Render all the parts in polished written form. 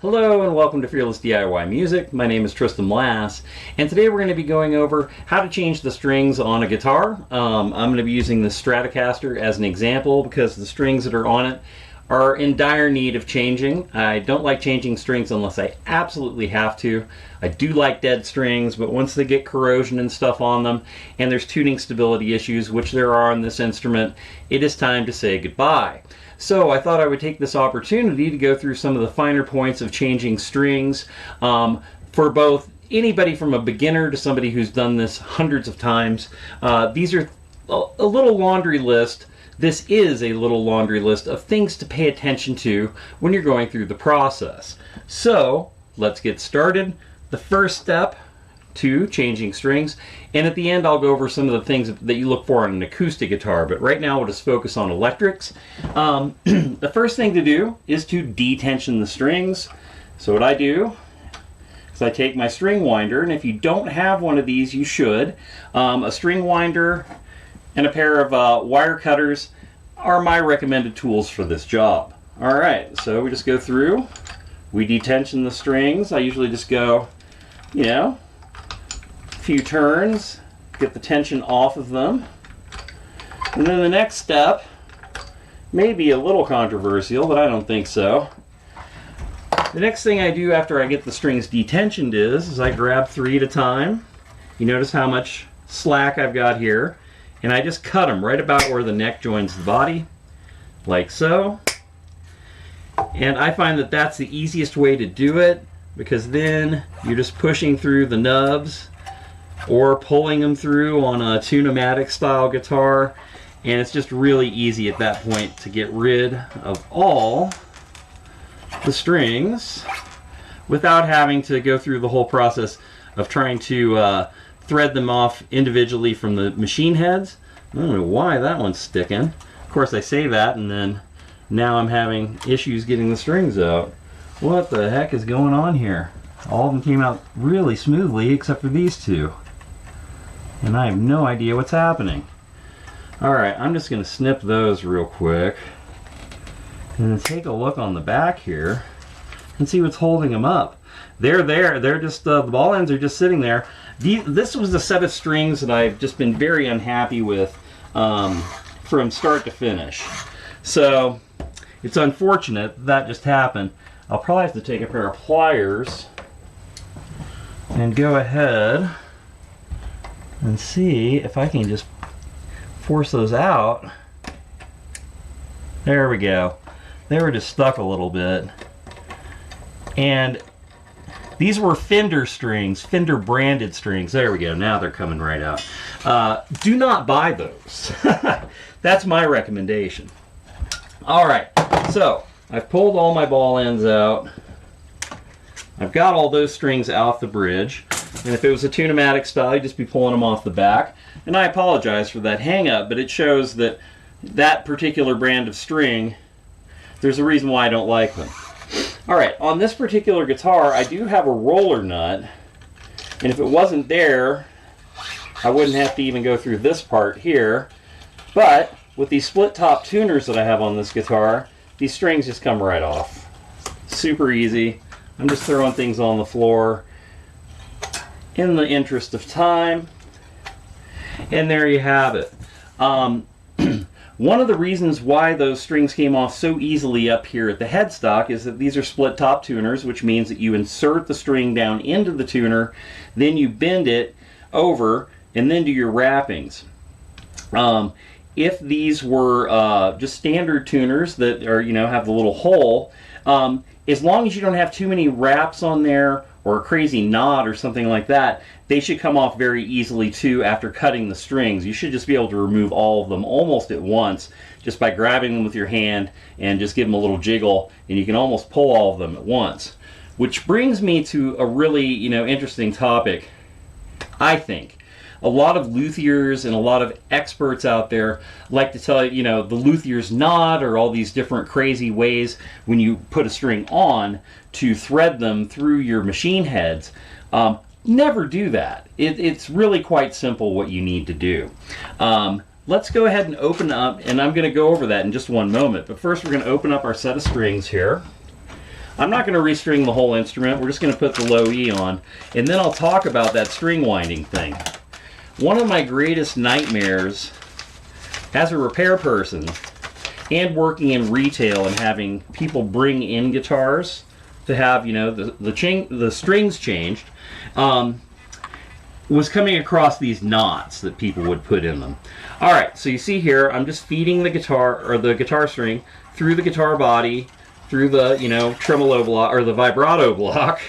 Hello and welcome to Fearless DIY Music. My name is Tristan Lass, and today we're going to be going over how to change the strings on a guitar. I'm going to be using the Stratocaster as an example because the strings that are on it are in dire need of changing. I don't like changing strings unless I absolutely have to. I do like dead strings, but once they get corrosion and stuff on them, and there's tuning stability issues, which there are on this instrument, it is time to say goodbye. So I thought I would take this opportunity to go through some of the finer points of changing strings for both anybody from a beginner to somebody who's done this hundreds of times. These are a little laundry list. This is a little laundry list of things to pay attention to when you're going through the process. So let's get started. The first step to changing strings, and at the end I'll go over some of the things that you look for on an acoustic guitar, but right now we'll just focus on electrics. The first thing to do is to detension the strings. So what I do is I take my string winder, and if you don't have one of these, you should. A string winder and a pair of wire cutters are my recommended tools for this job. Alright, so we just go through, we detension the strings. I usually just go, few turns, get the tension off of them. And then the next step may be a little controversial, but I don't think so. The next thing I do after I get the strings detensioned is I grab 3 at a time. You notice how much slack I've got here, and I just cut them right about where the neck joins the body, like so. And I find that that's the easiest way to do it, because then you're just pushing through the nubs or pulling them through on a Tune-o-matic style guitar, and it's just really easy at that point to get rid of all the strings without having to go through the whole process of trying to thread them off individually from the machine heads. I don't know why that one's sticking. Of course I say that, and then now I'm having issues getting the strings out. What the heck is going on here? All of them came out really smoothly except for these two, and I have no idea what's happening. Alright, I'm just going to snip those real quick and then take a look on the back here and see what's holding them up. They're there. They're just, the ball ends are just sitting there. This was a set of strings that I've just been very unhappy with from start to finish. So it's unfortunate that just happened. I'll probably have to take a pair of pliers and go ahead and see if I can just force those out. There we go. They were just stuck a little bit. And these were Fender strings, Fender branded strings. There we go. Now they're coming right out. Do not buy those. That's my recommendation. All right. So I've pulled all my ball ends out. I've got all those strings off the bridge. And if it was a Tune-o-matic style, you'd just be pulling them off the back. And I apologize for that hang-up, but it shows that that particular brand of string, there's a reason why I don't like them. Alright, on this particular guitar, I do have a roller nut. And if it wasn't there, I wouldn't have to even go through this part here. But with these split-top tuners that I have on this guitar, these strings just come right off. Super easy. I'm just throwing things on the floor in the interest of time, and there you have it. One of the reasons why those strings came off so easily up here at the headstock is that these are split top tuners, which means that you insert the string down into the tuner, then you bend it over, and then do your wrappings. If these were just standard tuners that are, have the little hole, as long as you don't have too many wraps on there or a crazy knot or something like that, they should come off very easily too after cutting the strings. You should just be able to remove all of them almost at once just by grabbing them with your hand and just give them a little jiggle, and you can almost pull all of them at once. Which brings me to a really interesting topic, I think. A lot of luthiers and a lot of experts out there like to tell you, the luthier's knot or all these different crazy ways when you put a string on to thread them through your machine heads. Never do that. It's really quite simple what you need to do. Let's go ahead and open up, and I'm going to go over that in just one moment. But first we're going to open up our set of strings here. I'm not going to restring the whole instrument. We're just going to put the low E on, and then I'll talk about that string winding thing. One of my greatest nightmares as a repair person and working in retail and having people bring in guitars to have, you know, the strings changed, was coming across these knots that people would put in them. All right, so you see here, I'm just feeding the guitar, or the guitar string, through the guitar body, through the, you know, tremolo block, or the vibrato block.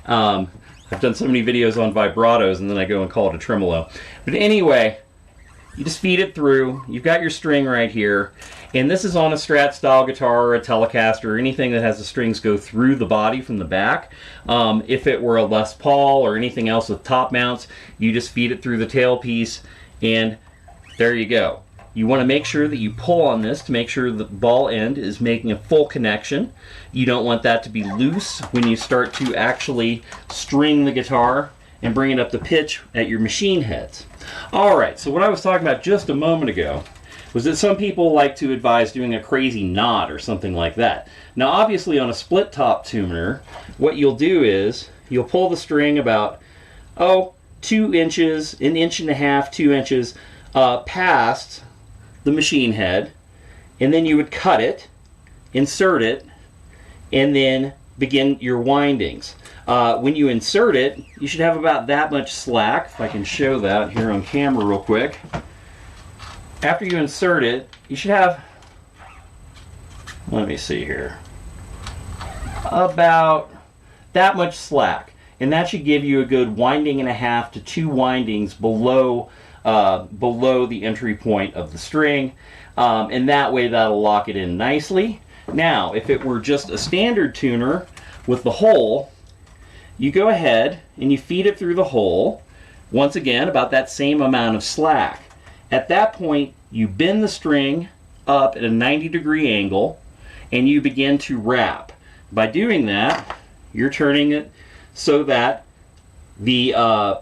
I've done so many videos on vibratos, and then I go and call it a tremolo. But anyway, you just feed it through. You've got your string right here. And this is on a Strat style guitar or a Telecaster or anything that has the strings go through the body from the back. If it were a Les Paul or anything else with top mounts, you just feed it through the tailpiece, and there you go. You want to make sure that you pull on this to make sure the ball end is making a full connection. You don't want that to be loose when you start to actually string the guitar and bring it up to pitch at your machine heads. All right, so what I was talking about just a moment ago was that some people like to advise doing a crazy knot or something like that. Now, obviously, on a split top tuner, what you'll do is you'll pull the string about, 2 inches, an inch and a half, 2 inches past the machine head, and then you would cut it, insert it, and then begin your windings. When you insert it, you should have about that much slack. If I can show that here on camera real quick. After you insert it, you should have, let me see here, about that much slack. And that should give you a good winding and a half to 2 windings below the entry point of the string. And that way that'll lock it in nicely. Now, if it were just a standard tuner with the hole, you go ahead and you feed it through the hole. Once again, about that same amount of slack. At that point, you bend the string up at a 90-degree angle and you begin to wrap. By doing that, you're turning it so that the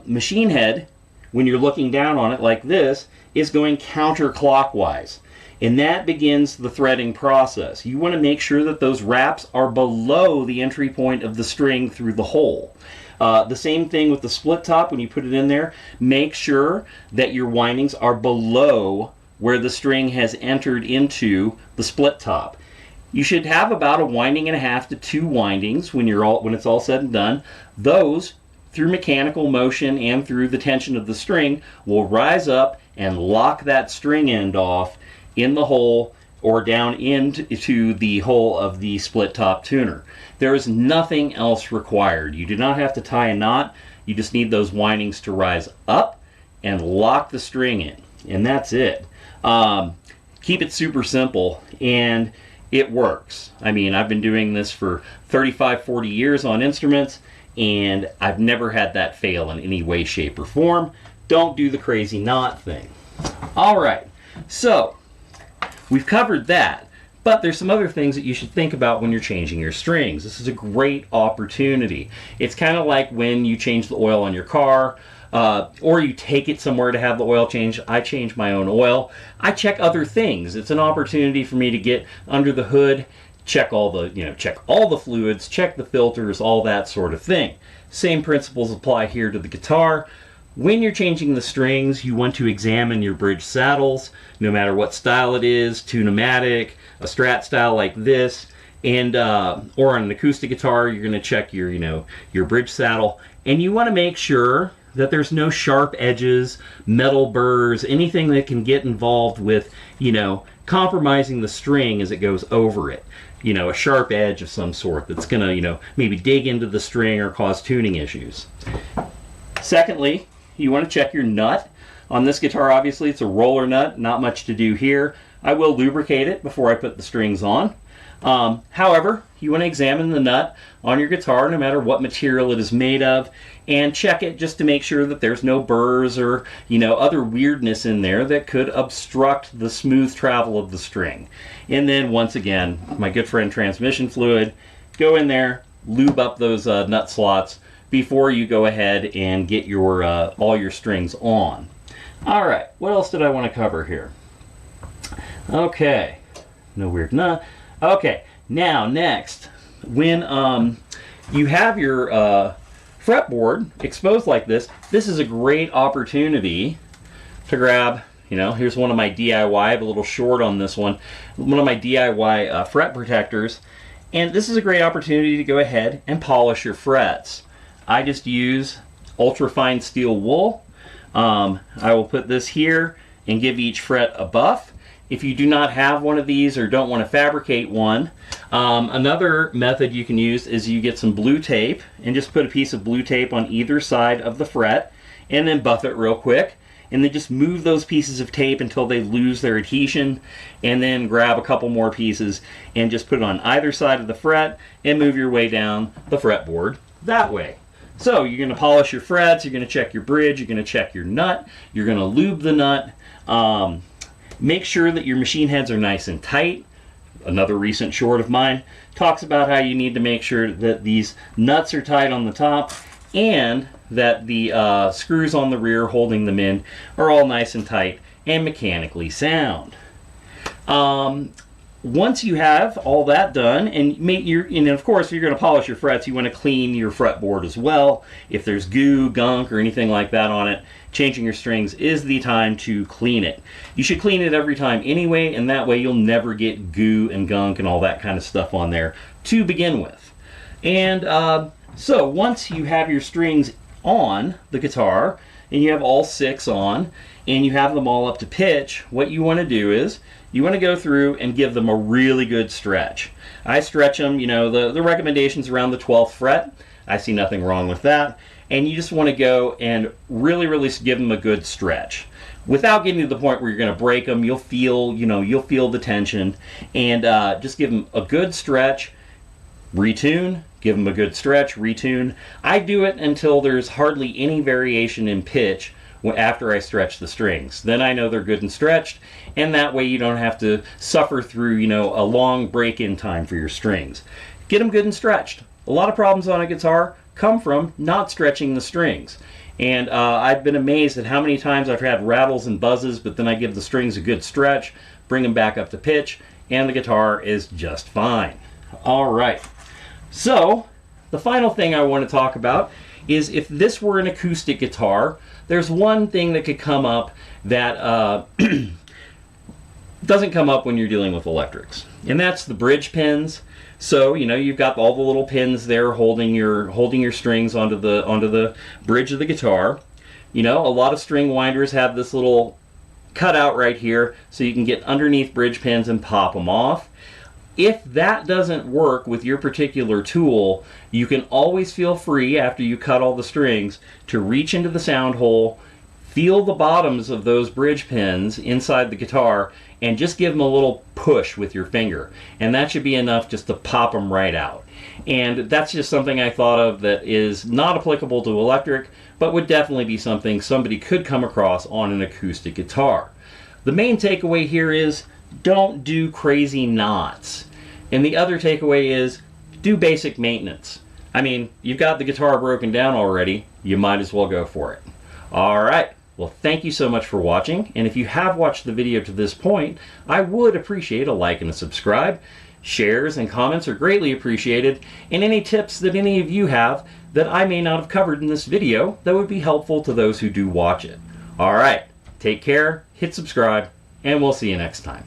machine head, when you're looking down on it like this, is going counterclockwise. And that begins the threading process. You want to make sure that those wraps are below the entry point of the string through the hole. The same thing with the split top. When you put it in there, make sure that your windings are below where the string has entered into the split top. You should have about a winding and a half to 2 windings when it's all said and done. Those, through mechanical motion and through the tension of the string, will rise up and lock that string end off in the hole or down into the hole of the split top tuner. There is nothing else required. You do not have to tie a knot. You just need those windings to rise up and lock the string in. And that's it. Keep it super simple, and it works. I mean, I've been doing this for 35, 40 years on instruments, and I've never had that fail in any way, shape, or form. Don't do the crazy knot thing. All right, so we've covered that, but there's some other things that you should think about when you're changing your strings. This is a great opportunity. It's kind of like when you change the oil on your car, or you take it somewhere to have the oil change. I change my own oil. I check other things. It's an opportunity for me to get under the hood, check all the fluids, check the filters, all that sort of thing. Same principles apply here to the guitar. When you're changing the strings, you want to examine your bridge saddles, no matter what style it is, tune-o-matic, a Strat style like this, and or on an acoustic guitar, you're going to check your bridge saddle, and you want to make sure that there's no sharp edges, metal burrs, anything that can get involved with, compromising the string as it goes over it. A sharp edge of some sort that's going to, maybe dig into the string or cause tuning issues. Secondly, you want to check your nut. On this guitar, obviously, it's a roller nut, not much to do here. I will lubricate it before I put the strings on. However, you want to examine the nut on your guitar, no matter what material it is made of, and check it just to make sure that there's no burrs or, other weirdness in there that could obstruct the smooth travel of the string. And then, once again, my good friend transmission fluid, go in there, lube up those nut slots before you go ahead and get your all your strings on. All right, what else did I want to cover here? Okay, no weird nut. Okay, now next, when you have your fretboard exposed like this is a great opportunity to grab, you know, here's one of my DIY, I have a little short on this one of my DIY fret protectors, and this is a great opportunity to go ahead and polish your frets. I just use ultra fine steel wool. I will put this here and give each fret a buff. If you do not have one of these or don't want to fabricate one, another method you can use is you get some blue tape and just put a piece of blue tape on either side of the fret and then buff it real quick, and then just move those pieces of tape until they lose their adhesion, and then grab a couple more pieces and just put it on either side of the fret and move your way down the fretboard that way. So you're going to polish your frets, you're going to check your bridge, you're going to check your nut, you're going to lube the nut. Make sure that your machine heads are nice and tight. Another recent short of mine talks about how you need to make sure that these nuts are tight on the top and that the screws on the rear holding them in are all nice and tight and mechanically sound. Once you have all that done, and of course, if you're going to polish your frets, you want to clean your fretboard as well. If there's goo, gunk, or anything like that on it, changing your strings is the time to clean it. You should clean it every time anyway, and that way you'll never get goo and gunk and all that kind of stuff on there to begin with. And so once you have your strings on the guitar, and you have all 6 on, and you have them all up to pitch, what you want to do is you want to go through and give them a really good stretch. I stretch them, you know, the recommendations around the 12th fret. I see nothing wrong with that. And you just want to go and really give them a good stretch. Without getting to the point where you're going to break them, you'll feel the tension. And just give them a good stretch, retune, give them a good stretch, retune. I do it until there's hardly any variation in pitch after I stretch the strings. Then I know they're good and stretched, and that way you don't have to suffer through, you know, a long break-in time for your strings. Get them good and stretched. A lot of problems on a guitar come from not stretching the strings. And I've been amazed at how many times I've had rattles and buzzes, but then I give the strings a good stretch, bring them back up to pitch, and the guitar is just fine. All right. So, the final thing I want to talk about is if this were an acoustic guitar, there's one thing that could come up that doesn't come up when you're dealing with electrics, and that's the bridge pins. So, you know, you've got all the little pins there holding your strings onto the bridge of the guitar. You know, a lot of string winders have this little cutout right here, so you can get underneath bridge pins and pop them off. If that doesn't work with your particular tool, you can always feel free, after you cut all the strings, to reach into the sound hole, feel the bottoms of those bridge pins inside the guitar, and just give them a little push with your finger. And that should be enough just to pop them right out. And that's just something I thought of that is not applicable to electric, but would definitely be something somebody could come across on an acoustic guitar. The main takeaway here is, don't do crazy knots. And the other takeaway is, do basic maintenance. I mean, you've got the guitar broken down already, you might as well go for it. Alright, well, thank you so much for watching, and if you have watched the video to this point, I would appreciate a like and a subscribe. Shares and comments are greatly appreciated, and any tips that any of you have that I may not have covered in this video that would be helpful to those who do watch it. Alright, take care, hit subscribe, and we'll see you next time.